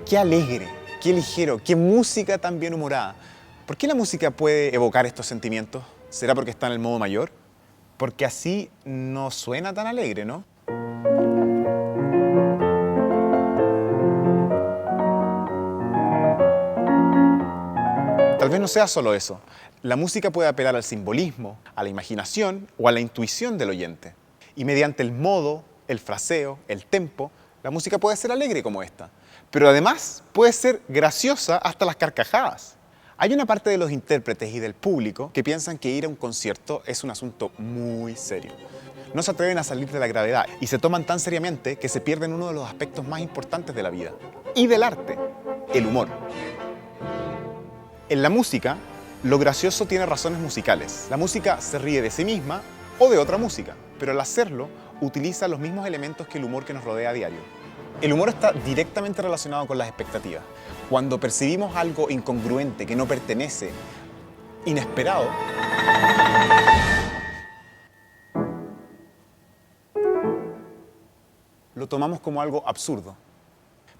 Qué alegre, qué ligero, qué música tan bien humorada. ¿Por qué la música puede evocar estos sentimientos? ¿Será porque está en el modo mayor? Porque así no suena tan alegre, ¿no? Tal vez no sea solo eso. La música puede apelar al simbolismo, a la imaginación o a la intuición del oyente. Y mediante el modo, el fraseo, el tempo, la música puede ser alegre como esta. Pero además puede ser graciosa hasta las carcajadas. Hay una parte de los intérpretes y del público que piensan que ir a un concierto es un asunto muy serio. No se atreven a salir de la gravedad y se toman tan seriamente que se pierden uno de los aspectos más importantes de la vida y del arte, el humor. En la música, lo gracioso tiene razones musicales. La música se ríe de sí misma o de otra música, pero al hacerlo utiliza los mismos elementos que el humor que nos rodea a diario. El humor está directamente relacionado con las expectativas. Cuando percibimos algo incongruente, que no pertenece, inesperado, lo tomamos como algo absurdo.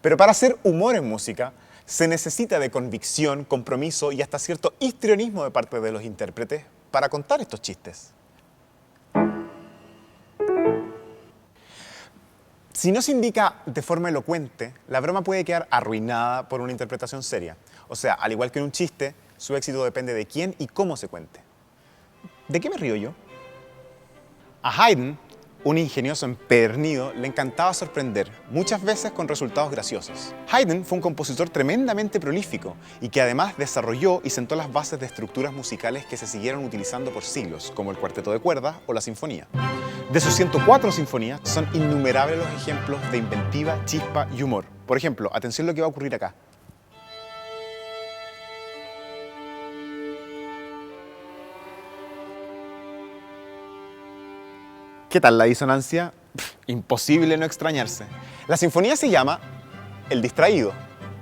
Pero para hacer humor en música, se necesita de convicción, compromiso y hasta cierto histrionismo de parte de los intérpretes para contar estos chistes. Si no se indica de forma elocuente, la broma puede quedar arruinada por una interpretación seria. O sea, al igual que en un chiste, su éxito depende de quién y cómo se cuente. ¿De qué me río yo? A Haydn, un ingenioso empedernido, le encantaba sorprender, muchas veces con resultados graciosos. Haydn fue un compositor tremendamente prolífico y que además desarrolló y sentó las bases de estructuras musicales que se siguieron utilizando por siglos, como el cuarteto de cuerdas o la sinfonía. De sus 104 sinfonías, son innumerables los ejemplos de inventiva, chispa y humor. Por ejemplo, atención a lo que va a ocurrir acá. ¿Qué tal la disonancia? Imposible no extrañarse. La sinfonía se llama El Distraído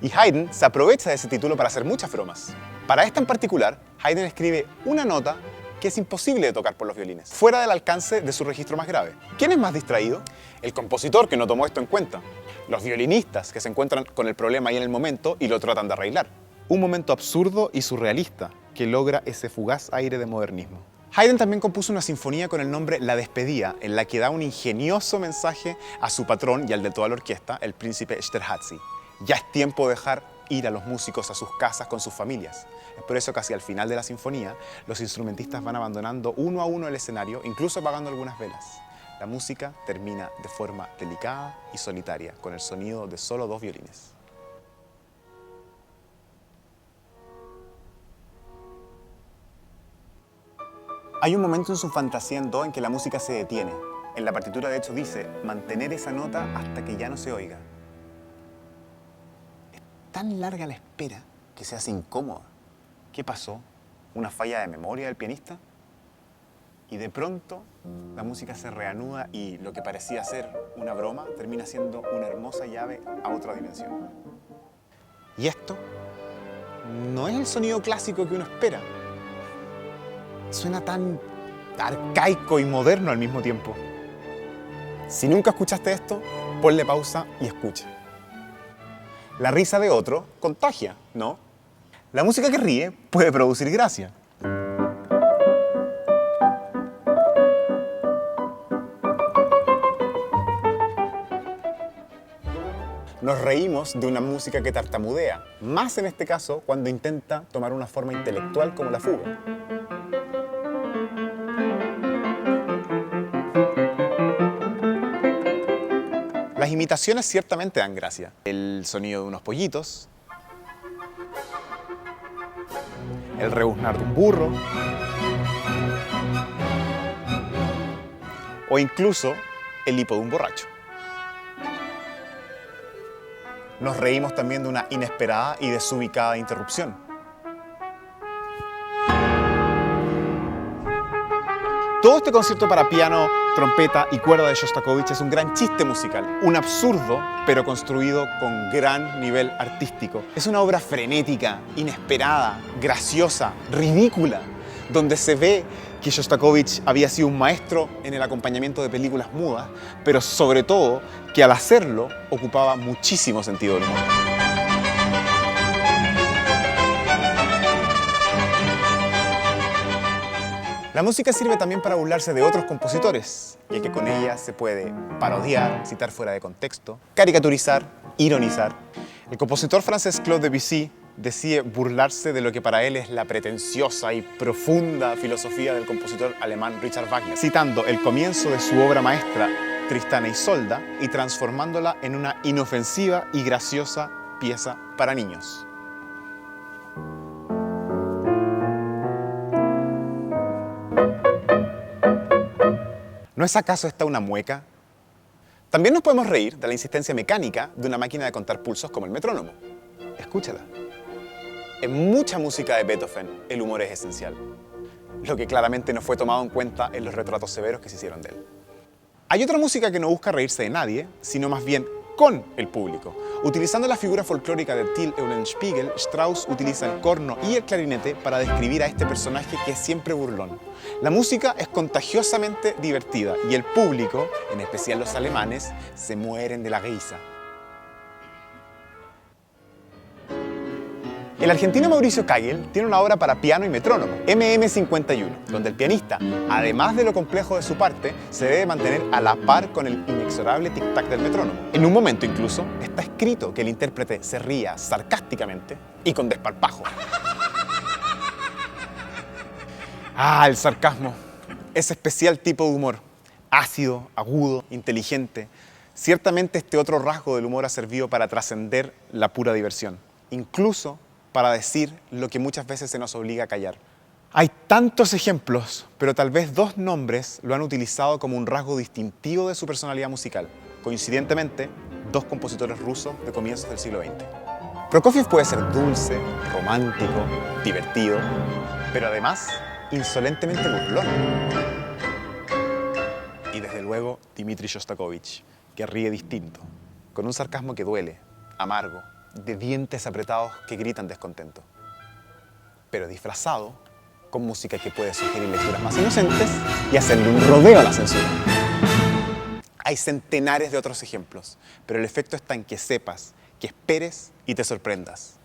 y Haydn se aprovecha de ese título para hacer muchas bromas. Para esta en particular, Haydn escribe una nota que es imposible de tocar por los violines, fuera del alcance de su registro más grave. ¿Quién es más distraído? El compositor, que no tomó esto en cuenta. Los violinistas, que se encuentran con el problema ahí en el momento y lo tratan de arreglar. Un momento absurdo y surrealista que logra ese fugaz aire de modernismo. Haydn también compuso una sinfonía con el nombre La Despedida, en la que da un ingenioso mensaje a su patrón y al de toda la orquesta, el príncipe Esterházy. Ya es tiempo de dejar ir a los músicos a sus casas con sus familias. Es por eso que hacia el final de la sinfonía, los instrumentistas van abandonando uno a uno el escenario, incluso apagando algunas velas. La música termina de forma delicada y solitaria, con el sonido de solo 2 violines. Hay un momento en su fantasía en do en que la música se detiene. En la partitura de hecho dice, mantener esa nota hasta que ya no se oiga. Es tan larga la espera que se hace incómoda. ¿Qué pasó? ¿Una falla de memoria del pianista? Y de pronto la música se reanuda y lo que parecía ser una broma termina siendo una hermosa llave a otra dimensión. Y esto no es el sonido clásico que uno espera. Suena tan arcaico y moderno al mismo tiempo. Si nunca escuchaste esto, ponle pausa y escucha. La risa de otro contagia, ¿no? La música que ríe puede producir gracia. Nos reímos de una música que tartamudea, más en este caso cuando intenta tomar una forma intelectual como la fuga. Las imitaciones ciertamente dan gracia. El sonido de unos pollitos, el rebuznar de un burro, o incluso el hipo de un borracho. Nos reímos también de una inesperada y desubicada interrupción. Todo este concierto para piano, trompeta y cuerda de Shostakovich es un gran chiste musical, un absurdo, pero construido con gran nivel artístico. Es una obra frenética, inesperada, graciosa, ridícula, donde se ve que Shostakovich había sido un maestro en el acompañamiento de películas mudas, pero sobre todo que al hacerlo ocupaba muchísimo sentido del humor. La música sirve también para burlarse de otros compositores, ya que con ella se puede parodiar, citar fuera de contexto, caricaturizar, ironizar. El compositor francés Claude Debussy decide burlarse de lo que para él es la pretenciosa y profunda filosofía del compositor alemán Richard Wagner, citando el comienzo de su obra maestra Tristán e Isolda y transformándola en una inofensiva y graciosa pieza para niños. ¿No es acaso esta una mueca? También nos podemos reír de la insistencia mecánica de una máquina de contar pulsos como el metrónomo. Escúchala. En mucha música de Beethoven, el humor es esencial, lo que claramente no fue tomado en cuenta en los retratos severos que se hicieron de él. Hay otra música que no busca reírse de nadie, sino más bien con el público. Utilizando la figura folclórica de Till Eulenspiegel, Strauss utiliza el corno y el clarinete para describir a este personaje que es siempre burlón. La música es contagiosamente divertida y el público, en especial los alemanes, se mueren de la risa. El argentino Mauricio Kagel tiene una obra para piano y metrónomo, MM51, donde el pianista, además de lo complejo de su parte, se debe mantener a la par con el inexorable tic-tac del metrónomo. En un momento incluso, está escrito que el intérprete se ría sarcásticamente y con desparpajo. Ah, el sarcasmo, ese especial tipo de humor, ácido, agudo, inteligente. Ciertamente este otro rasgo del humor ha servido para trascender la pura diversión, incluso para decir lo que muchas veces se nos obliga a callar. Hay tantos ejemplos, pero tal vez dos nombres lo han utilizado como un rasgo distintivo de su personalidad musical. Coincidentemente, dos compositores rusos de comienzos del siglo XX. Prokofiev puede ser dulce, romántico, divertido, pero además insolentemente burlón. Y desde luego, Dmitri Shostakovich, que ríe distinto, con un sarcasmo que duele, amargo, de dientes apretados que gritan descontento, pero disfrazado con música que puede sugerir lecturas más inocentes y hacerle un rodeo a la censura. Hay centenares de otros ejemplos, pero el efecto está en que sepas, que esperes y te sorprendas.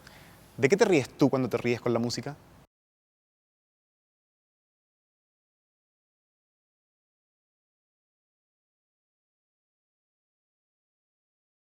¿De qué te ríes tú cuando te ríes con la música?